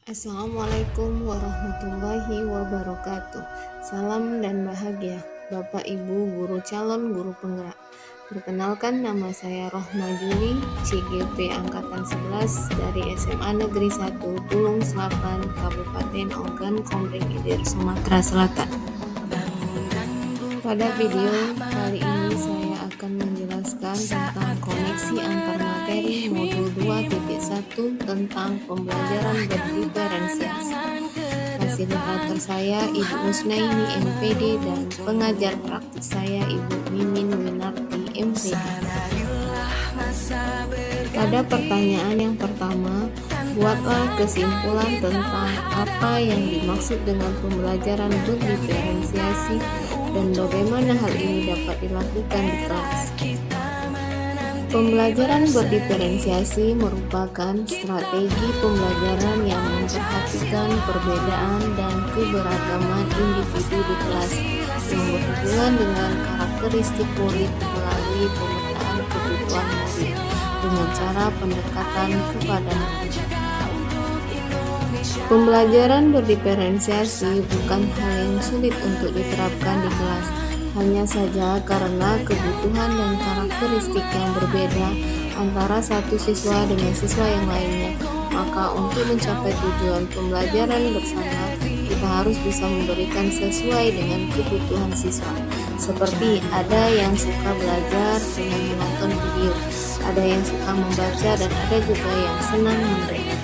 Assalamualaikum warahmatullahi wabarakatuh. Salam dan bahagia Bapak Ibu guru calon guru penggerak. Perkenalkan, nama saya Rohma Juli, CGP Angkatan 11 dari SMA Negeri 1 Tulung Selapan, Kabupaten Ogan Komering Ilir, Sumatera Selatan. Pada video kali ini saya akan menjelaskan tentang koneksi antar materi modul 2.1 tentang pembelajaran berdiferensiasi. Fasilitator saya Ibu Husnaini MPD dan pengajar praktik saya Ibu Mimin Winarti MPD. Pada pertanyaan yang pertama, buatlah kesimpulan tentang apa yang dimaksud dengan pembelajaran berdiferensiasi dan bagaimana hal ini dapat dilakukan di kelas. Pembelajaran berdiferensiasi merupakan strategi pembelajaran yang memperhatikan perbedaan dan keberagaman individu di kelas yang berhubungan dengan karakteristik murid melalui pemetaan kebutuhan murid dengan cara pendekatan kepada murid. Pembelajaran berdiferensiasi bukan hal yang sulit untuk diterapkan di kelas, hanya saja karena kebutuhan dan karakteristik yang berbeda antara satu siswa dengan siswa yang lainnya, maka untuk mencapai tujuan pembelajaran bersama, kita harus bisa memberikan sesuai dengan kebutuhan siswa. Seperti ada yang suka belajar dengan menonton video, ada yang suka membaca, dan ada juga yang senang mendengar.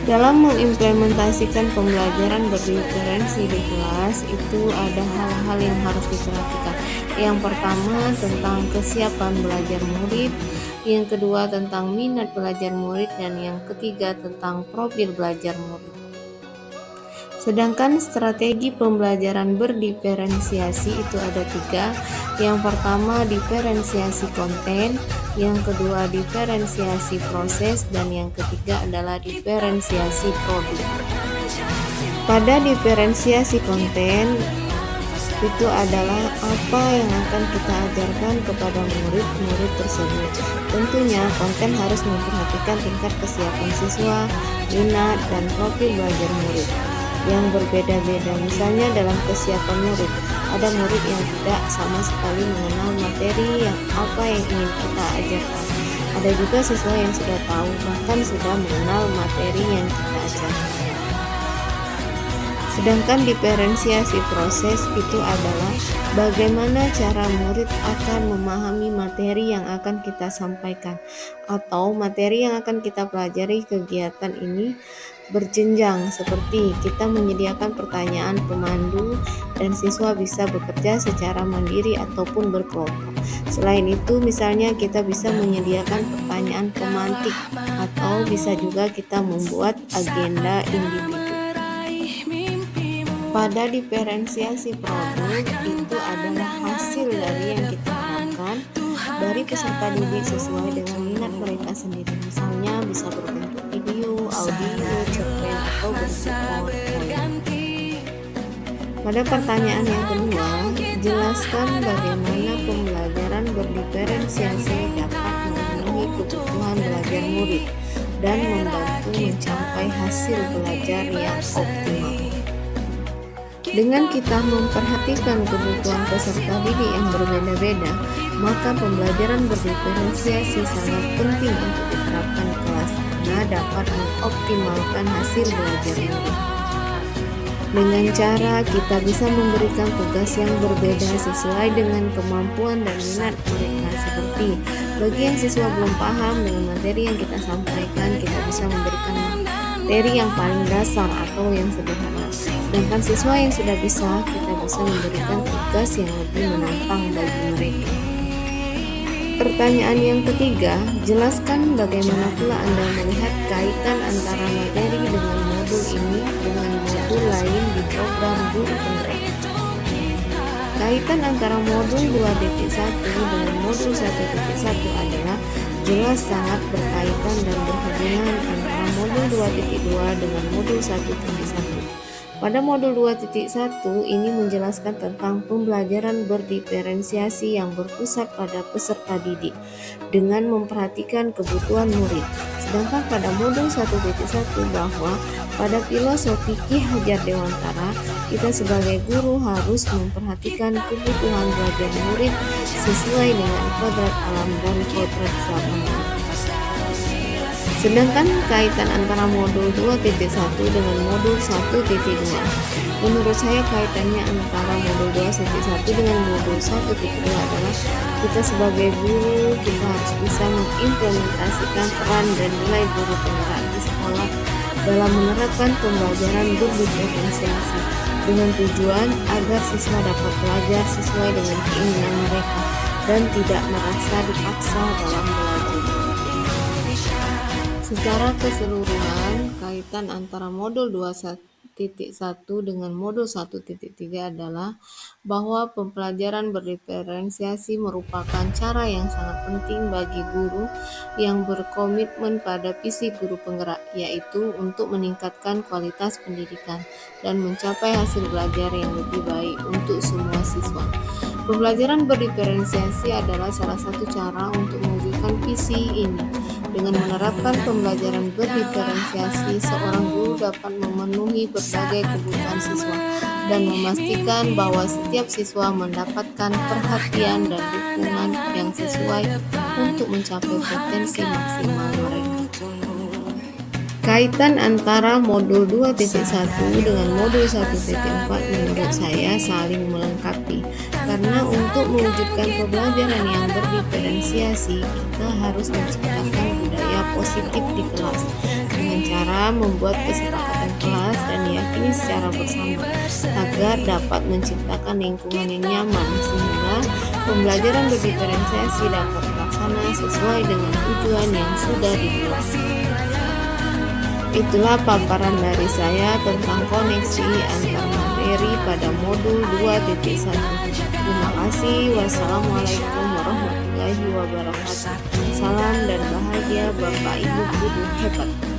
Dalam mengimplementasikan pembelajaran berdiferensi di kelas, itu ada hal-hal yang harus diperhatikan. Yang pertama tentang kesiapan belajar murid, yang kedua tentang minat belajar murid, dan yang ketiga tentang profil belajar murid. Sedangkan strategi pembelajaran berdiferensiasi itu ada 3. Yang pertama diferensiasi konten, yang kedua diferensiasi proses, dan yang ketiga adalah diferensiasi produk. Pada diferensiasi konten itu adalah apa yang akan kita ajarkan kepada murid-murid tersebut. Tentunya konten harus memperhatikan tingkat kesiapan siswa, minat, dan profil belajar murid yang berbeda-beda. Misalnya dalam kesiapan murid, ada murid yang tidak sama sekali mengenal materi yang apa yang ingin kita ajarkan. Ada juga siswa yang sudah tahu, bahkan sudah mengenal materi yang kita ajarkan. Sedangkan diferensiasi proses itu adalah bagaimana cara murid akan memahami materi yang akan kita sampaikan atau materi yang akan kita pelajari. Kegiatan ini berjenjang, seperti kita menyediakan pertanyaan pemandu dan siswa bisa bekerja secara mandiri ataupun berkelompok. Selain itu, misalnya kita bisa menyediakan pertanyaan pemantik atau bisa juga kita membuat agenda individu. Pada diferensiasi produk itu adalah hasil dari yang kita harapkan dari peserta didik sesuai dengan minat mereka sendiri. Misalnya bisa berbentuk video, audio, cerpen, atau bentuk PowerPoint. Pada pertanyaan yang kedua, jelaskan bagaimana pembelajaran berdiferensiasi dapat memenuhi kebutuhan belajar murid dan membantu mencapai hasil belajar yang optimal. Dengan kita memperhatikan kebutuhan peserta didik yang berbeda-beda, maka pembelajaran berdiferensiasi sangat penting untuk diterapkan di kelas karena dapat mengoptimalkan hasil belajar murid. Dengan cara kita bisa memberikan tugas yang berbeda sesuai dengan kemampuan dan minat mereka, seperti bagi yang siswa belum paham dengan materi yang kita sampaikan, kita bisa memberikan materi yang paling dasar atau yang sederhana. Sedangkan siswa yang sudah bisa, kita bisa memberikan tugas yang lebih menantang bagi mereka. Pertanyaan yang ketiga, jelaskan bagaimana pula Anda melihat kaitan antara materi dengan modul ini dengan modul lain di program guru penggerak. Kaitan antara modul 2.1 dengan modul 1.1 adalah jelas sangat berkaitan dan berhubungan antara modul 2.2 dengan modul 1.1. Pada modul 2.1 ini menjelaskan tentang pembelajaran berdiferensiasi yang berpusat pada peserta didik dengan memperhatikan kebutuhan murid. Sedangkan pada modul 1.1 bahwa pada filosofi Ki Hajar Dewantara, kita sebagai guru harus memperhatikan kebutuhan belajar murid sesuai dengan kodrat alam dan kodrat zaman. Sedangkan kaitan antara modul 2.1 dengan modul 1.2. Menurut saya kaitannya antara modul 2.1 dengan modul 1.2 adalah kita sebagai guru, kita harus bisa mengimplementasikan peran dan nilai guru penggerak di sekolah dalam menerapkan pembelajaran berdiferensiasi dengan tujuan agar siswa dapat belajar sesuai dengan keinginan mereka dan tidak merasa dipaksa dalam belajar. Secara keseluruhan, kaitan antara modul 2.1 dengan modul 1.3 adalah bahwa pembelajaran berdiferensiasi merupakan cara yang sangat penting bagi guru yang berkomitmen pada visi guru penggerak, yaitu untuk meningkatkan kualitas pendidikan dan mencapai hasil belajar yang lebih baik untuk semua siswa. Pembelajaran berdiferensiasi adalah salah satu cara untuk mewujudkan visi ini. Dengan menerapkan pembelajaran berdiferensiasi, seorang guru dapat memenuhi berbagai kebutuhan siswa dan memastikan bahwa setiap siswa mendapatkan perhatian dan dukungan yang sesuai untuk mencapai potensi maksimal mereka. Kaitan antara modul 2.1 dengan modul 1.4 menurut saya saling melengkapi, karena untuk mewujudkan pembelajaran yang berdiferensiasi, kita harus menciptakan budaya positif di kelas dengan cara membuat kesepakatan kelas dan diyakini secara bersama agar dapat menciptakan lingkungan yang nyaman sehingga pembelajaran berdiferensiasi dapat terlaksana sesuai dengan tujuan yang sudah dibuat. Itulah paparan dari saya tentang koneksi antar materi pada modul 2.1. Terima kasih. Wassalamualaikum warahmatullahi wabarakatuh. Salam dan bahagia Bapak Ibu guru hebat.